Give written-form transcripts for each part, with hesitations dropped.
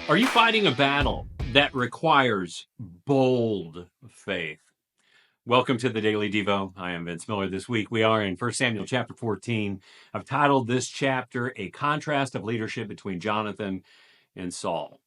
Are you fighting a battle that requires bold faith? Welcome to the Daily Devo. I am Vince Miller. This week we are in 1 Samuel chapter 14. I've titled this chapter, A Contrast of Leadership Between Jonathan and Saul.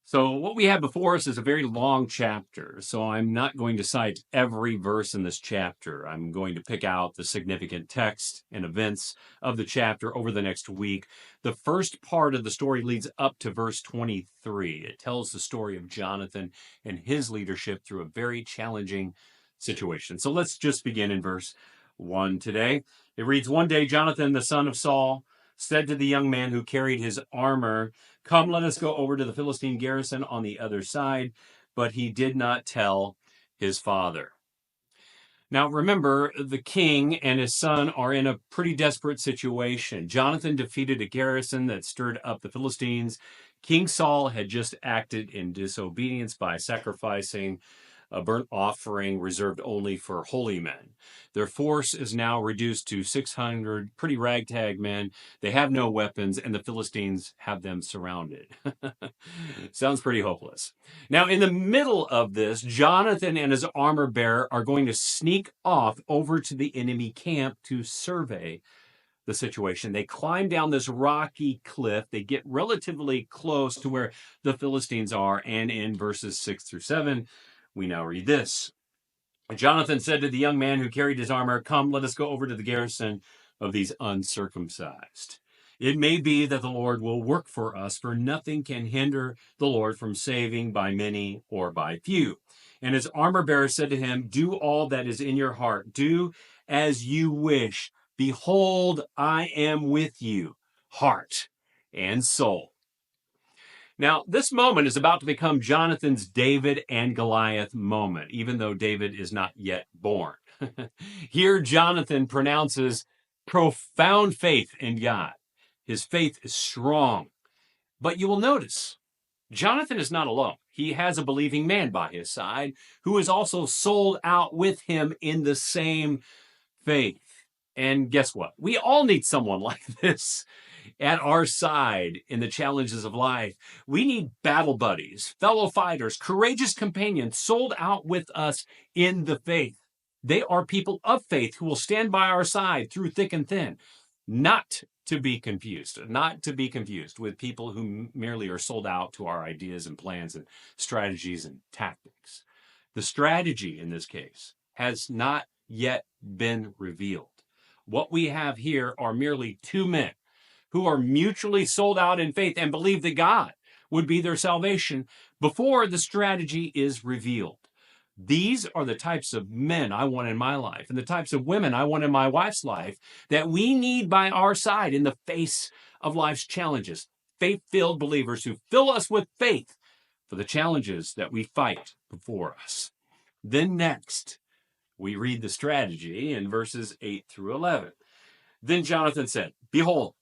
So what we have before us is a very long chapter, so I'm not going to cite every verse in this chapter. I'm going to pick out the significant text and events of the chapter over the next week. The first part of the story leads up to verse 23. It tells the story of Jonathan and his leadership through a very challenging situation. So let's just begin in verse 1 today. It reads, "One day Jonathan, the son of Saul, said to the young man who carried his armor, 'Come, let us go over to the Philistine garrison on the other side.' But he did not tell his father." Now remember, the king and his son are in a pretty desperate situation. Jonathan defeated a garrison that stirred up the Philistines. King Saul had just acted in disobedience by sacrificing a burnt offering reserved only for holy men. Their force is now reduced to 600 pretty ragtag men. They have no weapons, and the Philistines have them surrounded. Sounds pretty hopeless. Now, in the middle of this, Jonathan and his armor bearer are going to sneak off over to the enemy camp to survey the situation. They climb down this rocky cliff. They get relatively close to where the Philistines are, and in verses 6 through 7, we now read this. "Jonathan said to the young man who carried his armor, 'Come, let us go over to the garrison of these uncircumcised. It may be that the Lord will work for us, for nothing can hinder the Lord from saving by many or by few.' And his armor bearer said to him, 'Do all that is in your heart. Do as you wish. Behold, I am with you, heart and soul.'" Now, this moment is about to become Jonathan's David and Goliath moment, even though David is not yet born. Here, Jonathan pronounces profound faith in God. His faith is strong. But you will notice, Jonathan is not alone. He has a believing man by his side who is also sold out with him in the same faith. And guess what? We all need someone like this at our side in the challenges of life. We need battle buddies, fellow fighters, courageous companions sold out with us in the faith. They are people of faith who will stand by our side through thick and thin. Not to be confused with people who merely are sold out to our ideas and plans and strategies and tactics. The strategy in this case has not yet been revealed. What we have here are merely two men who are mutually sold out in faith and believe that God would be their salvation before the strategy is revealed. These are the types of men I want in my life and the types of women I want in my wife's life that we need by our side in the face of life's challenges. Faith-filled believers who fill us with faith for the challenges that we fight before us. Then next, we read the strategy in verses 8 through 11. "Then Jonathan said, 'Behold,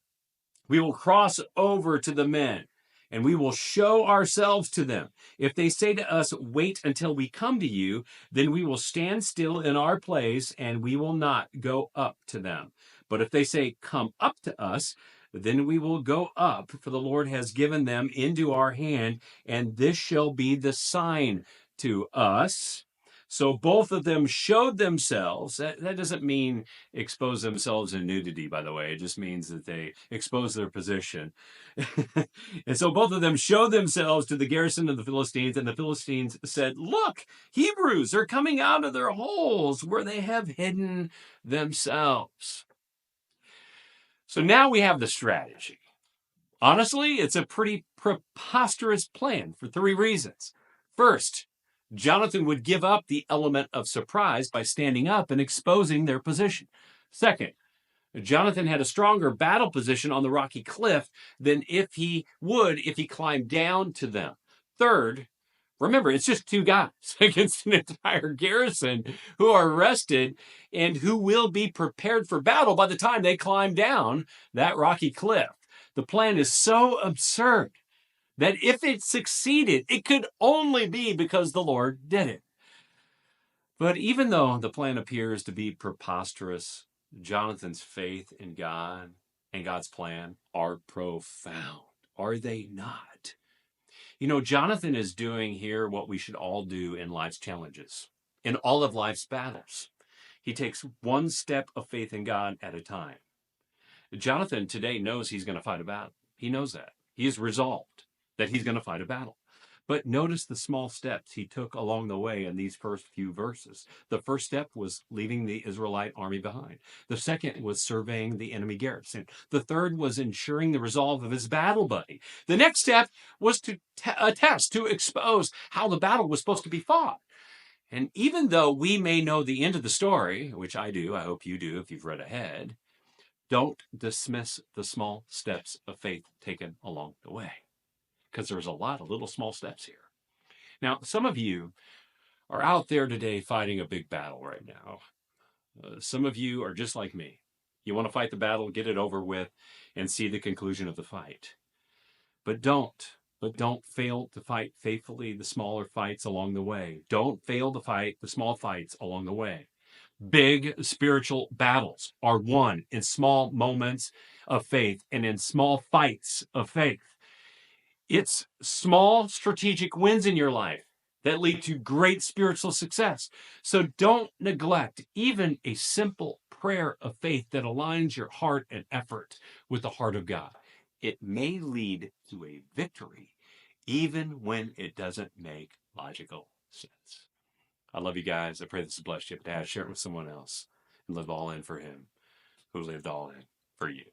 we will cross over to the men, and we will show ourselves to them. If they say to us, wait until we come to you, then we will stand still in our place, and we will not go up to them. But if they say, come up to us, then we will go up, for the Lord has given them into our hand, and this shall be the sign to us.' So both of them showed themselves." That doesn't mean expose themselves in nudity, by the way. It just means that they expose their position. "And so both of them showed themselves to the garrison of the Philistines, and the Philistines said, 'Look, Hebrews are coming out of their holes where they have hidden themselves.'" So now we have the strategy. Honestly, it's a pretty preposterous plan for three reasons. First, Jonathan would give up the element of surprise by standing up and exposing their position. Second, Jonathan had a stronger battle position on the rocky cliff than if he climbed down to them. Third, remember, it's just two guys against an entire garrison who are rested and who will be prepared for battle by the time they climb down that rocky cliff. The plan is so absurd that if it succeeded, it could only be because the Lord did it. But even though the plan appears to be preposterous, Jonathan's faith in God and God's plan are profound, are they not? You know, Jonathan is doing here what we should all do in life's challenges, in all of life's battles. He takes one step of faith in God at a time. Jonathan today knows he's going to fight a battle. He knows that. He is resolved that he's going to fight a battle. But notice the small steps he took along the way in these first few verses. The first step was leaving the Israelite army behind. The second was surveying the enemy garrison. The third was ensuring the resolve of his battle buddy. The next step was to attest, to expose how the battle was supposed to be fought. And even though we may know the end of the story, which I do, I hope you do if you've read ahead, don't dismiss the small steps of faith taken along the way, because there's a lot of little small steps here. Now, some of you are out there today fighting a big battle right now. Some of you are just like me. You want to fight the battle, get it over with, and see the conclusion of the fight. But don't fail to fight faithfully the smaller fights along the way. Don't fail to fight the small fights along the way. Big spiritual battles are won in small moments of faith and in small fights of faith. It's small strategic wins in your life that lead to great spiritual success. So don't neglect even a simple prayer of faith that aligns your heart and effort with the heart of God. It may lead to a victory, even when it doesn't make logical sense. I love you guys. I pray this has blessed you. Dad, share it with someone else and live all in for him who lived all in for you.